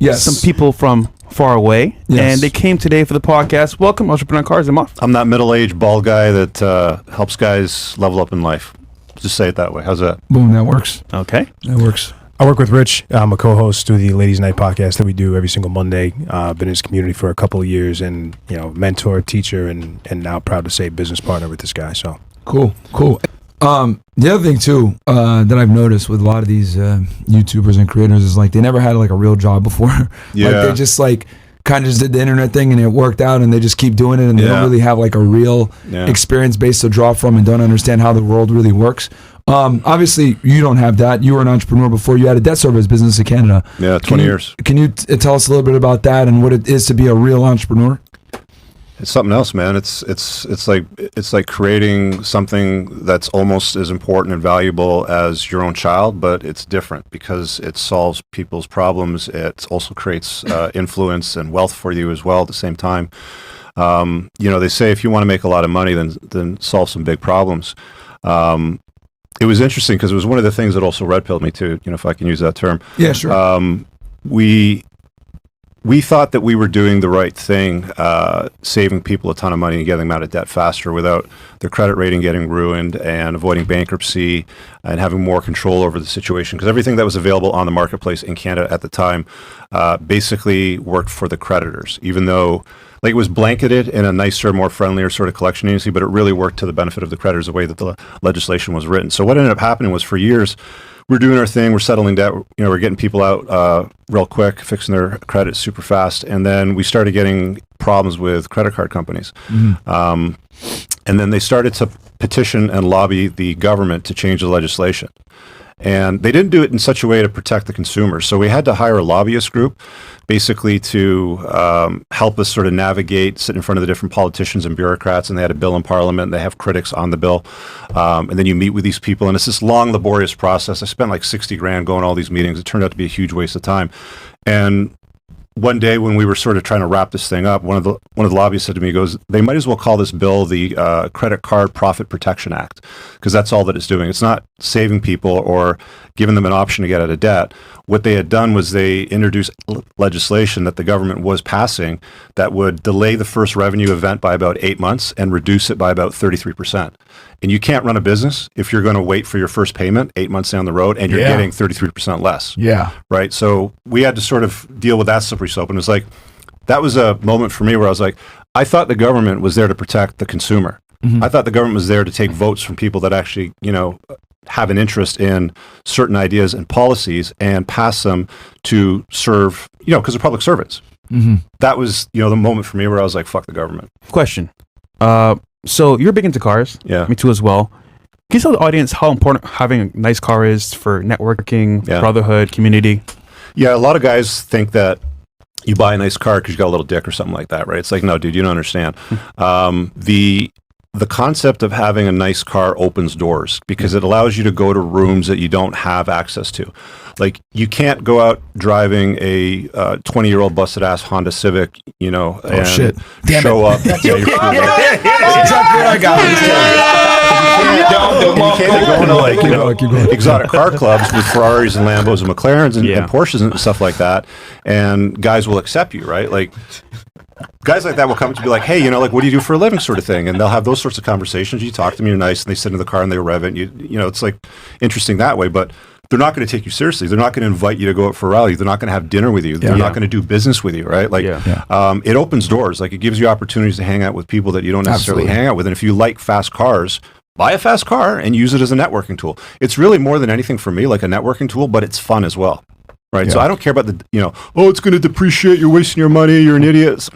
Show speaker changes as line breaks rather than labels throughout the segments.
some people from far away, and they came today for the podcast. Welcome, Entrepreneur Cars.
I'm that middle-aged bald guy that helps guys level up in life. Just say it that way. How's that?
Boom, that works.
Okay.
That works.
I work with Rich. I'm a co-host to the Ladies Night podcast that we do every single Monday. Been in his community for a couple of years, and mentor, teacher, and now proud to say business partner with this guy. So
cool. The other thing too that I've noticed with a lot of these YouTubers and creators is like they never had like a real job before.
Yeah.
Like they just like kind of just did the internet thing and it worked out, and they just keep doing it, and they don't really have like a real experience base to draw from and don't understand how the world really works. Obviously, you don't have that. You were an entrepreneur before. You had a debt service business in Canada.
Yeah, 20 years.
Can you tell us a little bit about that and what it is to be a real entrepreneur?
It's something else, man. It's like creating something that's almost as important and valuable as your own child, but it's different because it solves people's problems. It also creates influence and wealth for you as well at the same time. They say if you want to make a lot of money, then solve some big problems. It was interesting because it was one of the things that also red-pilled me too, if I can use that term.
Yeah, sure.
We thought that we were doing the right thing, saving people a ton of money and getting them out of debt faster without their credit rating getting ruined and avoiding bankruptcy and having more control over the situation. Because everything that was available on the marketplace in Canada at the time basically worked for the creditors, even though it was blanketed in a nicer, more friendlier sort of collection agency, but it really worked to the benefit of the creditors the way that the legislation was written. So what ended up happening was for years, we're doing our thing, we're settling debt, we're getting people out real quick, fixing their credit super fast, and then we started getting problems with credit card companies. Mm-hmm. And then they started to petition and lobby the government to change the legislation. And they didn't do it in such a way to protect the consumers. So we had to hire a lobbyist group basically to help us sort of navigate, sit in front of the different politicians and bureaucrats, and they had a bill in Parliament, and they have critics on the bill. And then you meet with these people, and it's this long, laborious process. I spent like $60,000 going to all these meetings. It turned out to be a huge waste of time. And one day when we were sort of trying to wrap this thing up, one of the lobbyists said to me, he goes, they might as well call this bill the Credit Card Profit Protection Act, because that's all that it's doing. It's not saving people or giving them an option to get out of debt. What they had done was they introduced legislation that the government was passing that would delay the first revenue event by about 8 months and reduce it by about 33%. And you can't run a business if you're going to wait for your first payment 8 months down the road and you're getting 33% less.
Yeah.
Right. So we had to sort of deal with that slippery slope. And it was like, that was a moment for me where I was like, I thought the government was there to protect the consumer. Mm-hmm. I thought the government was there to take votes from people that actually, have an interest in certain ideas and policies and pass them to serve, because they're public servants. Mm-hmm. That was, the moment for me where I was like, fuck the government.
Question. So you're big into cars.
Yeah.
Me too as well. Can you tell the audience how important having a nice car is for networking, brotherhood, community?
Yeah, a lot of guys think that you buy a nice car because you got a little dick or something like that, right? It's like, no, dude, you don't understand. The concept of having a nice car opens doors because it allows you to go to rooms that you don't have access to. Like, you can't go out driving a 20-year-old busted-ass Honda Civic, and show up.
That's exactly what I got.
You can't go to exotic car clubs with Ferraris and Lambos and McLarens and Porsches and stuff like that, and guys will accept you, right? Like, guys like that will come to be like, hey, what do you do for a living, sort of thing, and they'll have those sorts of conversations. You talk to them, you're nice, and they sit in the car and they rev it. And it's like interesting that way, but they're not going to take you seriously. They're not going to invite you to go out for a rally. They're not going to have dinner with you. They're not going to do business with you, right? Like, it opens doors. Like, it gives you opportunities to hang out with people that you don't necessarily hang out with. And if you like fast cars, buy a fast car and use it as a networking tool. It's really more than anything for me like a networking tool, but it's fun as well, right? Yeah. So I don't care about it's going to depreciate, you're wasting your money, you're an idiot.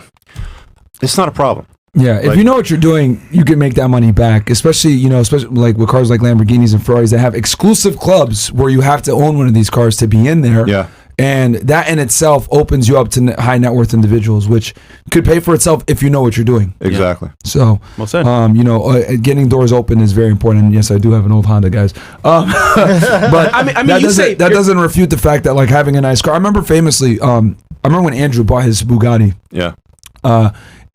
It's not a problem.
Yeah, if you know what you're doing, you can make that money back. Especially like with cars like Lamborghinis and Ferraris that have exclusive clubs where you have to own one of these cars to be in there.
Yeah.
And that in itself opens you up to high net worth individuals, which could pay for itself if you know what you're doing.
Exactly.
So,
well said.
Getting doors open is very important. And yes, I do have an old Honda, guys. But that doesn't refute the fact that like having a nice car. I remember famously, I remember when Andrew bought his Bugatti.
Yeah.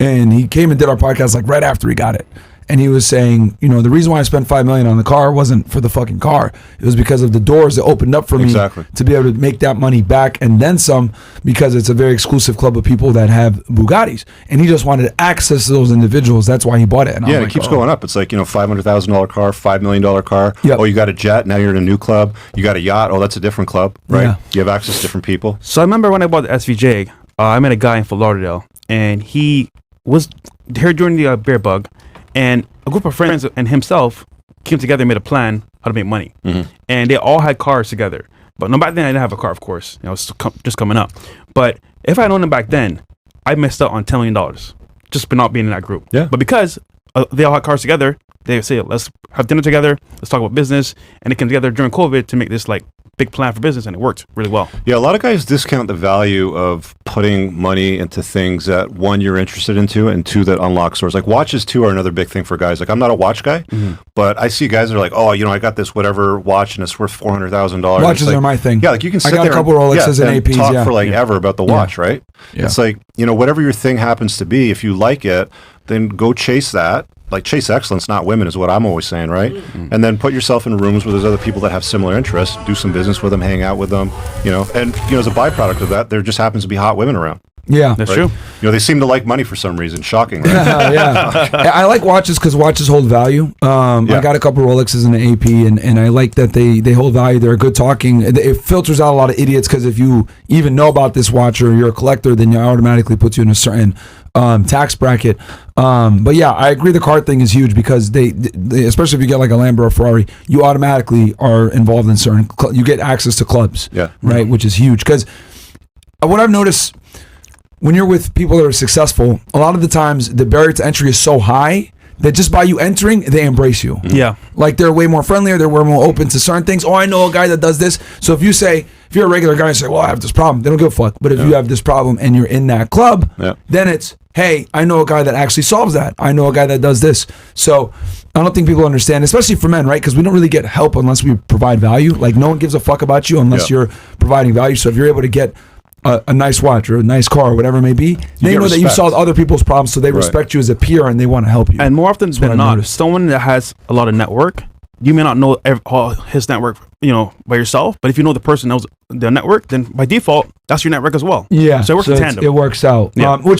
And he came and did our podcast like right after he got it. and he was saying, you know, the reason why I spent $5 million on the car wasn't for the fucking car. It was because of the doors that opened up for me to be able to make that money back and then some, because it's a very exclusive club of people that have Bugattis, and he just wanted access to those individuals. That's why he bought it. And
yeah, it keeps going up. It's like, you know, $500,000 car, $5 million car. Yep. Oh, you got a jet. Now you're in a new club. You got a yacht. Oh, that's a different club, right? Yeah. You have access to different people.
So I remember when I bought the SVJ, I met a guy in Fort Lauderdale, and he was here during the bear bug, and a group of friends and himself came together and made a plan how to make money. And they all had cars together. But no, back then I didn't have a car, of course. You know, it's just coming up. But if I had known them back then, I missed out on $10 million just for not being in that group.
Yeah.
But because they all had cars together, they say, let's have dinner together, let's talk about business, and they came together during COVID to make this like big plan for business, and it worked really well.
Yeah, a lot of guys discount the value of putting money into things that, one, you're interested into, and two, that unlock stores. Like watches too are another big thing for guys. Like I'm not a watch guy, but I see guys that are like, oh, you know, I got this whatever watch and it's worth $400,000.
Watches are my thing.
Yeah, like you can sit
I got
there
a couple Rolexes and APs,
talk for like ever about the watch, right?
Yeah.
It's like, you know, whatever your thing happens to be, if you like it, then go chase that. Like chase excellence, not women, is what I'm always saying, right? And then put yourself in rooms where there's other people that have similar interests, do some business with them, hang out with them, you know. And you know, as a byproduct of that, there just happens to be hot women around.
Yeah,
that's true.
You know, they seem to like money for some reason. Shocking, right?
I like watches because watches hold value. I got a couple Rolexes and an AP, and I like that they hold value. They're good talking. It filters out a lot of idiots, because if you even know about this watch or you're a collector, then it automatically puts you in a certain tax bracket. But yeah, I agree the car thing is huge, because they especially if you get like a Lambo or Ferrari, you automatically are involved in certain you get access to clubs, right, which is huge. Because what I've noticed, when you're with people that are successful, a lot of the times the barrier to entry is so high that just by you entering, they embrace you.
Yeah.
Like they're way more friendlier, they're way more open to certain things. Oh, I know a guy that does this. So if you're a regular guy and say, well, I have this problem, they don't give a fuck. But if you have this problem and you're in that club, then it's, hey, I know a guy that actually solves that. I know a guy that does this. So I don't think people understand, especially for men, right? Because we don't really get help unless we provide value. Like no one gives a fuck about you unless you're providing value. So if you're able to get a nice watch or a nice car or whatever it may be, they know that you solved other people's problems, so they respect you as a peer and they want to help you.
And more often than not, someone that has a lot of network, you may not know all his network, you know, by yourself, but if you know the person knows the network, then by default, that's your network as well.
Yeah.
So it works in tandem.
It works out.
Yeah.
Which